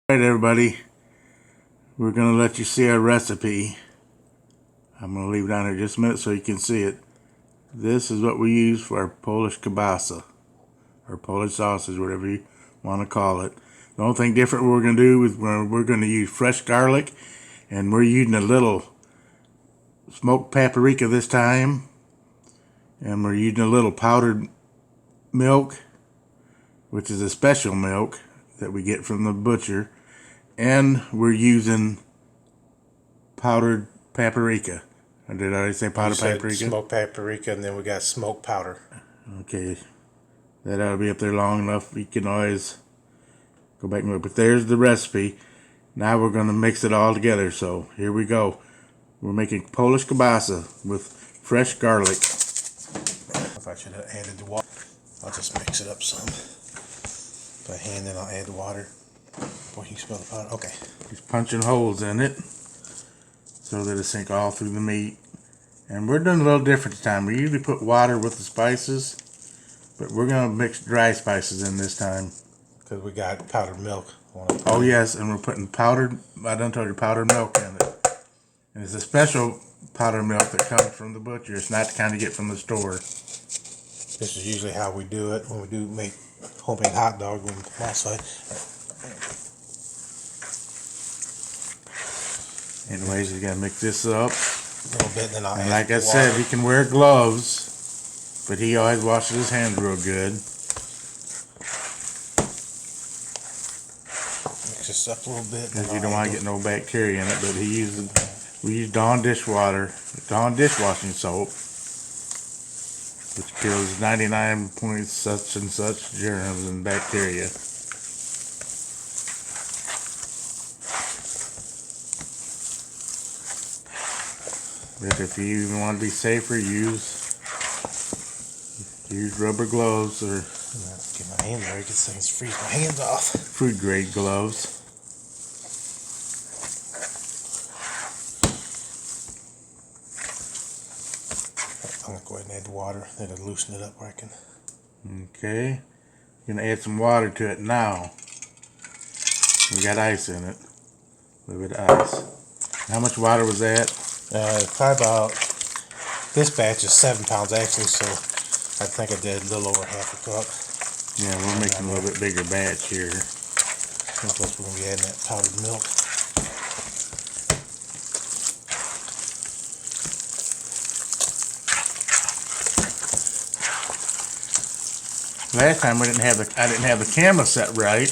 Alright everybody, we're going to let you see our recipe. I'm going to leave it down here just a minute so you can see it. This is what we use for our Polish kielbasa, or Polish sausage, whatever you want to call it. The only thing different we're going to do is we're going to use fresh garlic, and we're using a little smoked paprika this time, and we're using a little powdered milk, which is a special milk that we get from the butcher. And we're using powdered paprika. Or did I already say powdered paprika? Smoked paprika, and then we got smoked powder. Okay. That ought to be up there long enough. You can always go back and look. But there's the recipe. Now we're going to mix it all together. So here we go. We're making Polish kielbasa with fresh garlic. If I should have added the water, I'll just mix it up some. By hand, then I'll add the water. Boy, you smell the powder. Okay. Just punching holes in it so that it sink all through the meat. And we're doing a little different this time. We usually put water with the spices, but we're going to mix dry spices in this time. Because we got powdered milk. Oh yes, and we're putting powdered, I done told you, powdered milk in it. And it's a special powdered milk that comes from the butcher. It's not the kind you get from the store. This is usually how we do it when we do make homemade hot dog with moussai. Anyways, you gotta mix this up. A little bit, then I'll and add like I water. said, he can wear gloves, but he always washes his hands real good. Mix this up a little bit. Because you don't want to get no bacteria in it, but we use Dawn dishwashing soap, which kills 99 point such and such germs and bacteria. But if you even want to be safer, use rubber gloves or Get my hands dirty because things freeze my hands off. food grade gloves. I'm going to go ahead and add the water. That'll loosen it up where I can. Okay. You're going to add some water to it now. We got ice in it. A little bit of ice. How much water was that? Probably about, this batch is 7 pounds actually, so I think I did a little over half a cup. Yeah, we're making a little bit bigger batch here. And plus we're going to be adding that powdered milk. Last time I didn't have the camera set right.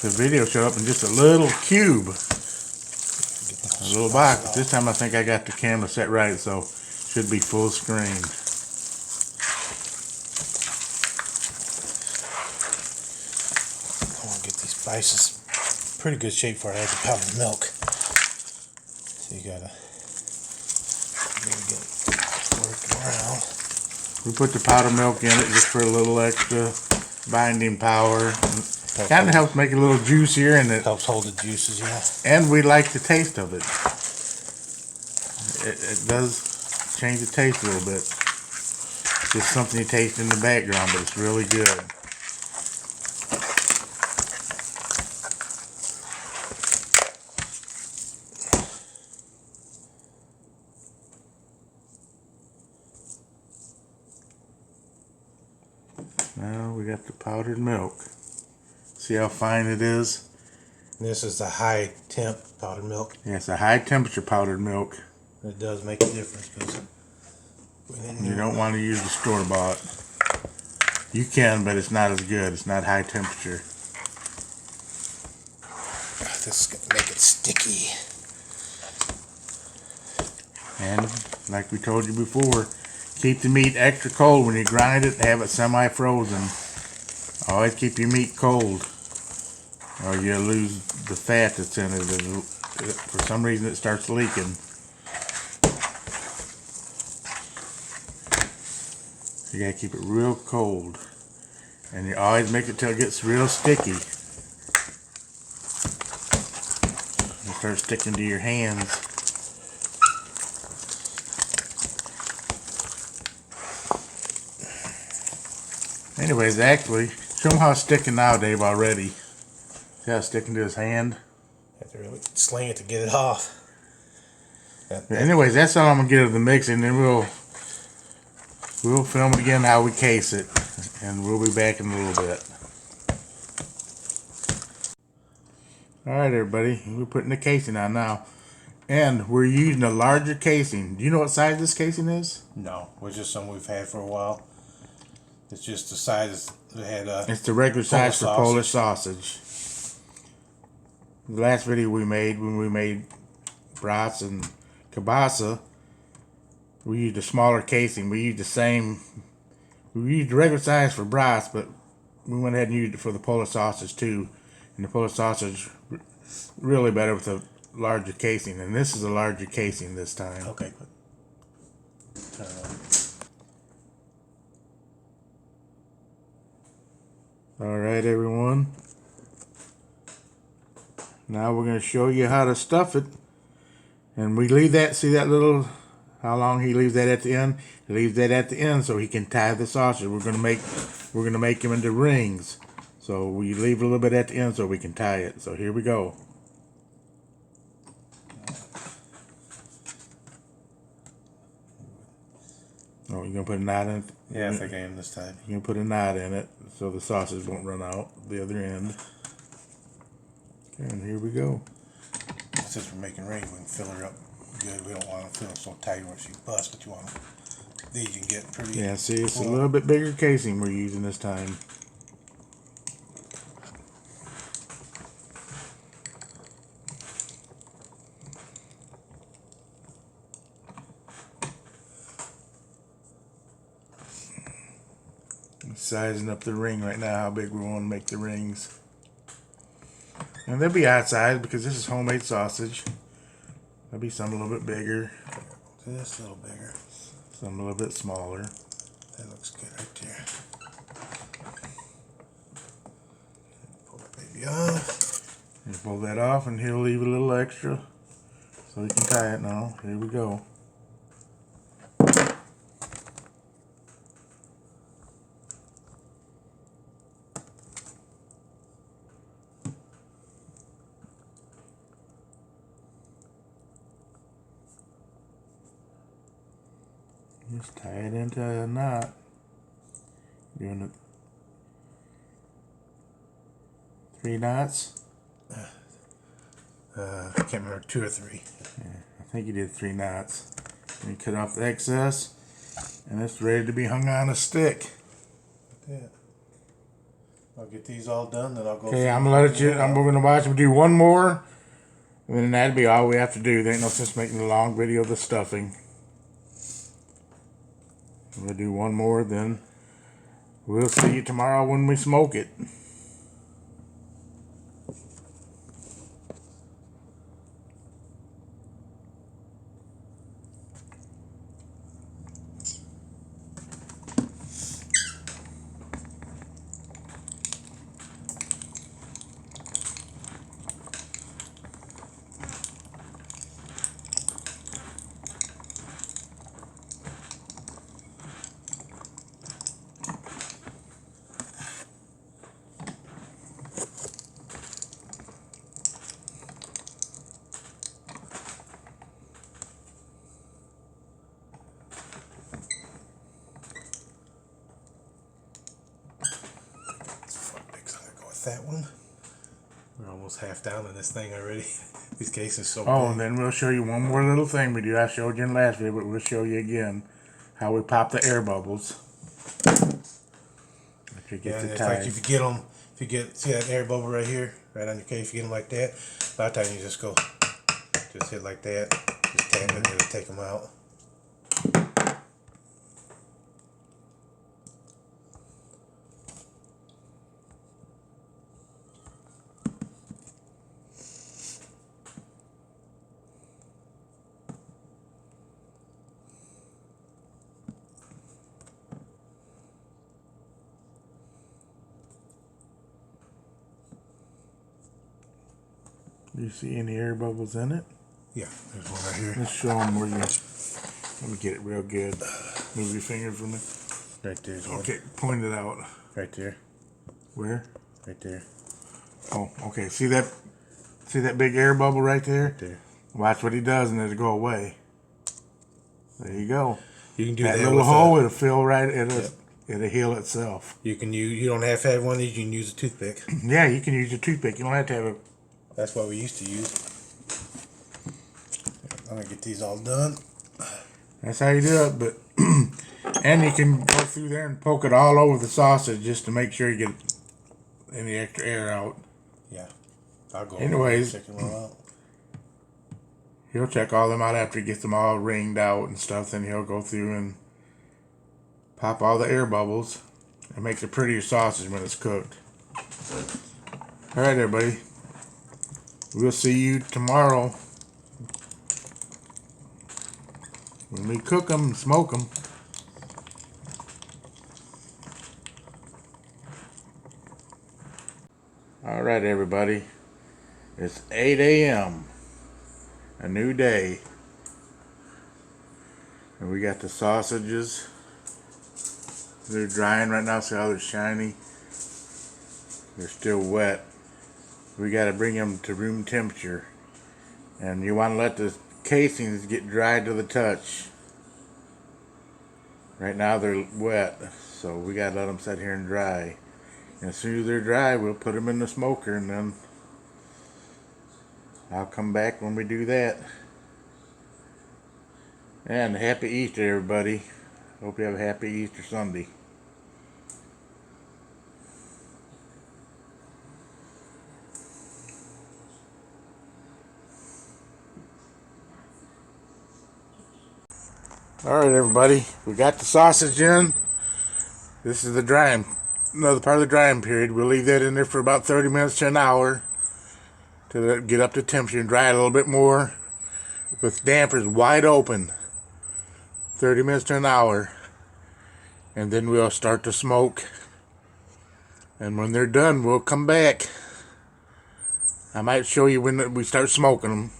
The video showed up in just a little cube, a little box. But this time I think I got the camera set right, so should be full screen. I want to get these spices pretty good shape before I add the powdered milk. So you gotta get it worked around. We put the powdered milk in it just for a little extra binding power. Kind of helps make it a little juicier, and it Helps hold the juices, yeah. and we like the taste of it. It does change the taste a little bit. It's just something you taste in the background, but it's really good. Now we got the powdered milk. See how fine it is? This is the high temp powdered milk. Yeah, it's a high temperature powdered milk. It does make a difference because You don't want to use the store-bought. You can, but it's not as good. It's not high temperature. this is gonna make it sticky. And like we told you before, keep the meat extra cold when you grind it. Have it semi-frozen. Always keep your meat cold, or you'll lose the fat that's in it. For some reason it starts leaking. You gotta keep it real cold, and you always make it till it gets real sticky. It'll start sticking to your hands. Anyways, actually, Show him how it's sticking now, Dave, already. See how it's sticking to his hand? Have to really sling it to get it off. Anyways, that's all I'm going to get of the mix, and then we'll film it again how we case it. And we'll be back in a little bit. Alright, everybody. We're putting the casing on now. And we're using a larger casing. Do you know what size this casing is? No, it's just something we've had for a while. It's just the size that had. It's the regular size for Polish sausage. The last video we made, when we made brats and kielbasa, we used a smaller casing. We used the regular size for brats, but we went ahead and used it for the Polish sausage too. And the Polish sausage really better with a larger casing, and this is a larger casing this time. Okay. Turn it on. Alright, everyone. Now we're going to show you how to stuff it. And we leave that, see that little, how long he leaves that at the end? He leaves that at the end so he can tie the sausage. We're going to make them into rings. So we leave a little bit at the end so we can tie it. So here we go. Oh, you're going to put a knot in it? Yeah, I think I am this time. You're going to put a knot in it so the sausage won't run out the other end. Okay, and here we go. Since we're making rings, we can fill her up good. We don't want to fill it so tight where she busts, but you want to, these you can get pretty. Yeah, see, it's a little bit bigger casing we're using this time. Sizing up the ring right now, how big we want to make the rings. And they'll be outside because this is homemade sausage. There'll be some a little bit bigger. This a little bigger. Some a little bit smaller. That looks good right there. Pull that baby off. You pull that off and he'll leave a little extra so you can tie it now. Here we go. Just tie it into a knot. Doing it 3 knots. I can't remember, 2 or 3. Yeah, I think you did 3 knots. And you cut off the excess, and it's ready to be hung on a stick. Yeah. I'll get these all done, then I'll go. Okay, I'm gonna let you. We're gonna watch him do one more, and then that'll be all we have to do. There ain't no sense making a long video of the stuffing. We'll do one more, then we'll see you tomorrow when we smoke it. That one. We're almost half down in this thing already. These cases so Oh, big. and then we'll show you one more little thing we do. I showed you in the last video, but we'll show you again how we pop the air bubbles. After you get it's like if you get them, see that air bubble right here, right on your case, if you get them like that, a lot of times you just hit like that, just tap it and it'll take them out. Do you see any air bubbles in it? Yeah, there's one right here. Let's show them where you. Let me get it real good. Move your finger for me. Right there's one. Okay, point it out. Right there. Where? Right there. Oh, okay. See that? See that big air bubble right there? Right there. Watch what he does and it'll go away. There you go. You can do That that little with hole, it'll fill right, Yep. it'll heal itself. You can use. You don't have to have one of these. You can use a toothpick. Yeah, you can use a toothpick. You don't have to have a. That's what we used to use. I'm gonna get these all done. That's how you do it. But and you can go through there and poke it all over the sausage just to make sure you get any extra air out. Yeah. I'll go. Anyways. Check them all out. He'll check all them out after he gets them all ringed out and stuff. Then he'll go through and pop all the air bubbles. It makes a prettier sausage when it's cooked. All right, everybody. We'll see you tomorrow when we cook them and smoke them. All right, everybody. It's 8 a.m. A new day. And we got the sausages. They're drying right now. See how they're shiny? They're still wet. We got to bring them to room temperature. And you want to let the casings get dry to the touch. Right now they're wet. So we got to let them sit here and dry. And as soon as they're dry, we'll put them in the smoker and then I'll come back when we do that. And happy Easter, everybody. Hope you have a happy Easter Sunday. Alright, everybody. We got the sausage in. This is the drying, another part of the drying period. We'll leave that in there for about 30 minutes to an hour to get up to temperature and dry it a little bit more with dampers wide open. 30 minutes to an hour. And then we'll start to smoke. And when they're done, we'll come back. I might show you when we start smoking them.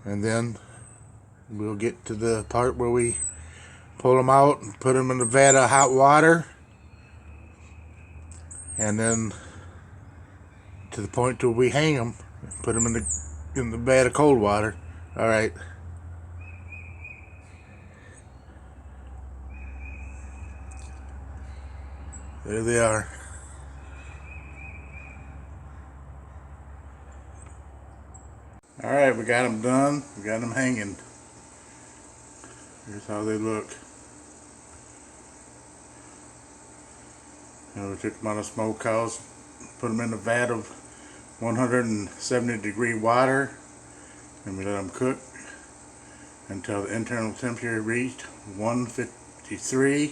And then we'll get to the part where we pull them out and put them in a vat of hot water. And then to the point till we hang them, put them in the vat of cold water. All right. There they are. All right, we got them done. We got them hanging. Here's how they look. And we took them out of smokehouse, put them in a vat of 170-degree water, and we let them cook until the internal temperature reached 153.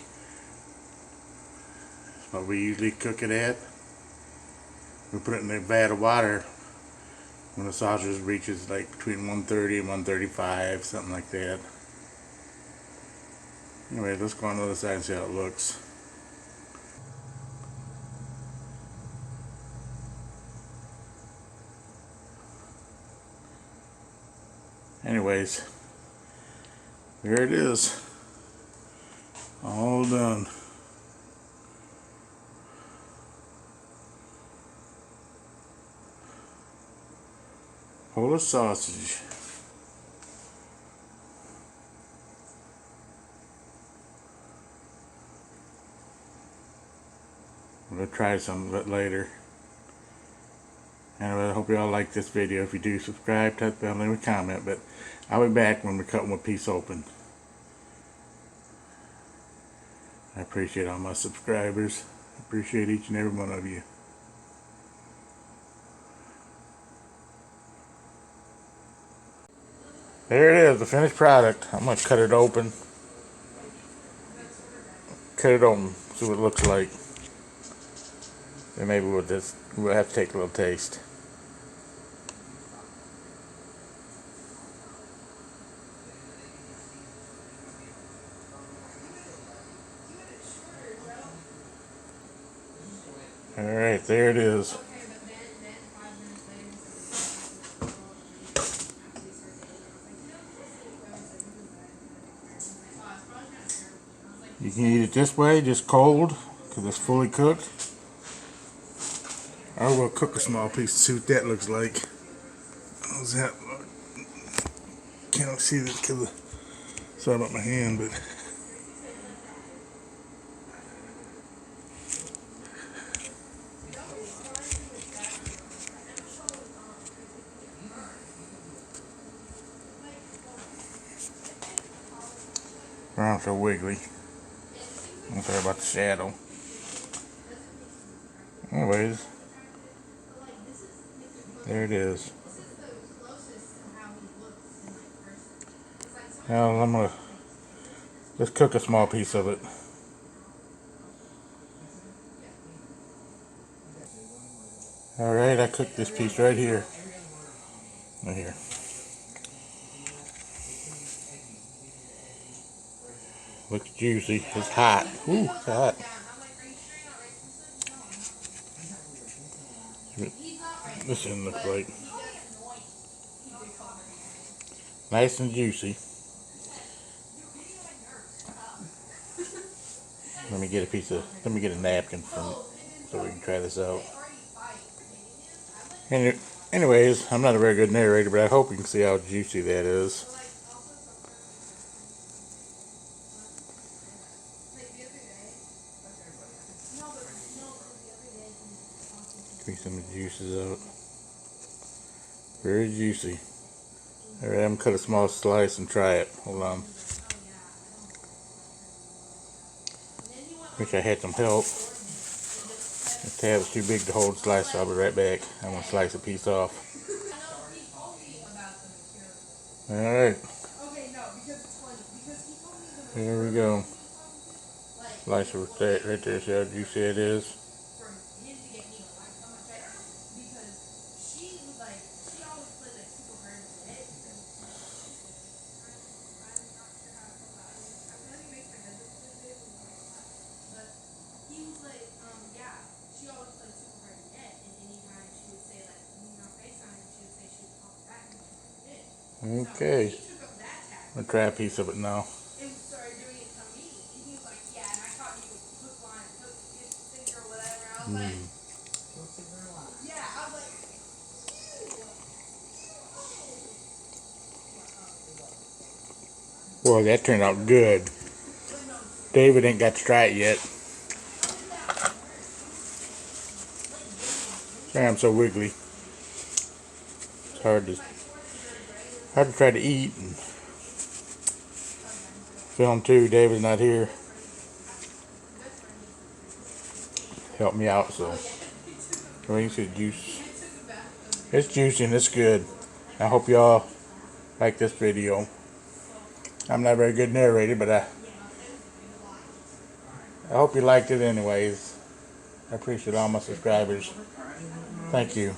That's what we usually cook it at. We put it in a vat of water when the sausage reaches like between 130 and 135, something like that. Anyway, let's go on the other side and see how it looks. Anyways, there it is. All done. Polish sausage. I'm going to try some of it later. Anyway, I hope you all like this video. If you do, subscribe, touch the bell, leave a comment. But I'll be back when we cut one piece open. I appreciate all my subscribers. I appreciate each and every one of you. There it is, the finished product. I'm going to cut it open. Cut it open, see what it looks like. And maybe we'll have to take a little taste. Alright, there it is. You can eat it this way, just cold, because it's fully cooked. I will cook a small piece to see what that looks like. How's that look? Can't see this because sorry about my hand, but around so wiggly. I'm sorry about the shadow. Anyways, there it is. Now I'm gonna just cook a small piece of it. Alright, I cooked this piece right here. Right here. Looks juicy. It's hot. Ooh, it's hot. This one looks like nice and juicy. Let me get a napkin so we can try this out. Anyways, I'm not a very good narrator, but I hope you can see how juicy that is. Squeeze some of the juices out. Very juicy. Alright, I'm gonna cut a small slice and try it. Hold on. Wish I had some help. The tab's too big to hold slice, so I'll be right back. I'm gonna slice a piece off. Alright. There we go. Slice it right there, see how juicy it is. Okay, I'm gonna try a piece of it now. Boy, that turned out good. David ain't got to try it yet. Sorry I'm so wiggly. It's hard to try to eat and film too. David's not here. Help me out, so you can see the juice. It's juicy and it's good. I hope y'all like this video. I'm not a very good narrator, but I hope you liked it anyways. I appreciate all my subscribers. Thank you.